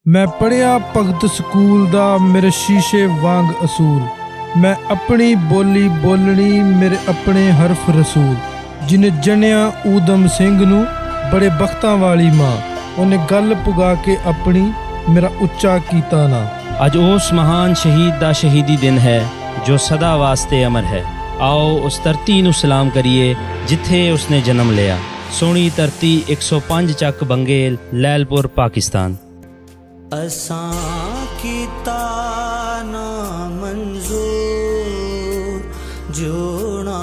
मैं पढ़िया भगत स्कूल दा मेरे शीशे वांग असूल। मैं अपनी बोली बोलनी मेरे अपने हरफ रसूल। जिन्हें जनिया ऊधम सिंह नू बड़े बख्तां वाली माँ, उन्हें गल पुगा के अपनी मेरा उच्चा कीता ना। अज उस महान शहीद दा शहीदी दिन है जो सदा वास्ते अमर है। आओ उस धरती नू सलाम करिए जिथे उसने जन्म लिया। सोनी धरती 105 ਚੱਕ ਬੰਗੇਲ, लैलपुर पाकिस्तान। असां कीता ना मंजूर जोना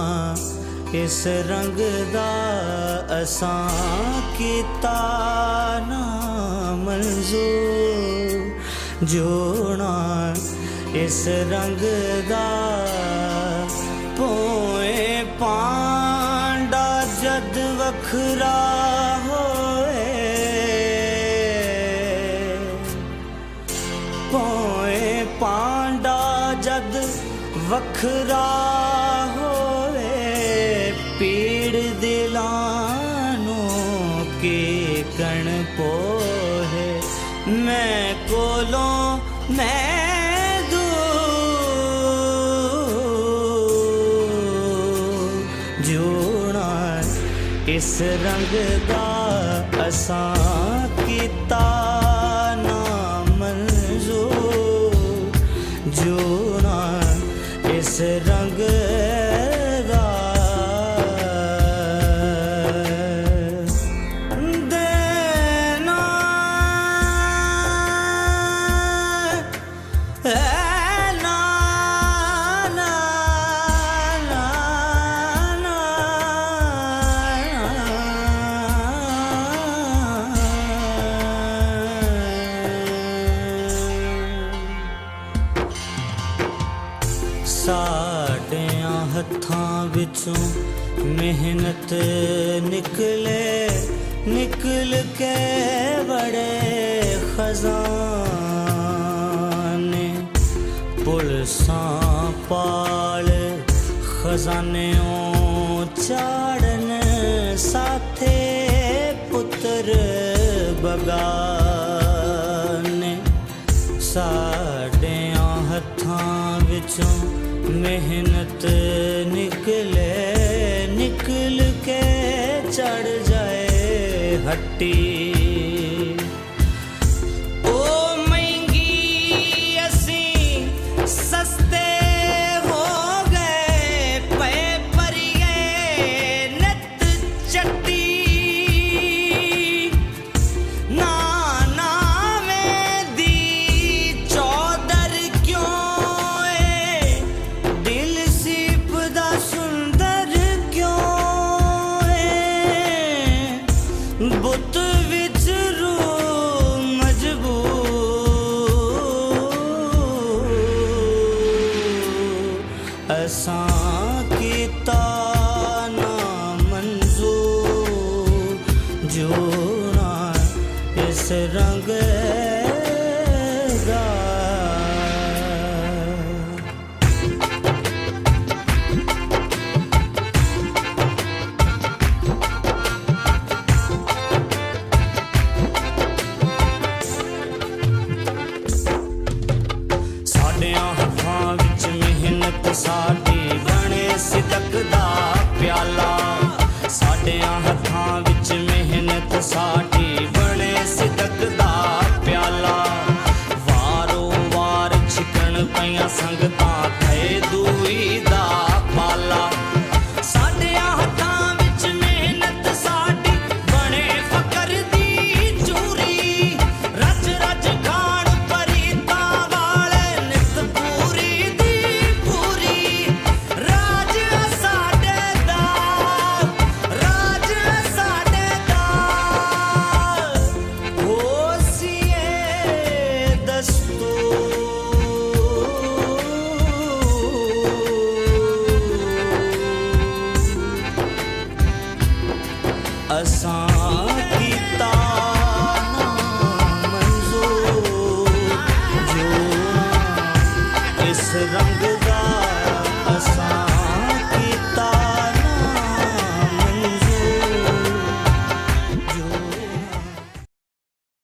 इस रंग दा, असां कीता ना मंजूर जोना इस रंग दा। पोए पांडा जद वखरा पांडा जद वखरा होए, पीड़ दिलानो के कण पोहे। मैं कोलों मैं दूर जोड़ा इस रंग दा, असां कीता ना मंजूर जोड़ा इस रंग दा। देना ना ना ना ना साडियां हत्थां विचों मेहनत निकले, निकल के बड़े खजाने। पुलसां पाल खजानेओं चाड़न, साथे पुत्र बगाने। साडियां हत्थां विचों मेहनत निकले, निकल के चढ़ जाए हट्टी। ओ महंगी असी सस्ते हो गए, पे परिए नत चट्टी। ना बुत विच रू मजबूर, असां कीता ना मंजूर जोड़ा इस रंग दा। साडी बने सिदक दा प्याला, साडियां हत्थां विच मेहनत साडी बने सिदक दा प्याला। वारो वार छिकण पईयां संगतां थे दूई दा पाला। साडियां हत्थां विच मेहनत साडी बने फकर दी चूरी, रज रज खाण परीता वाले नित पूरी दी। असां कीता ना मंजूर जोड़ा इस रंग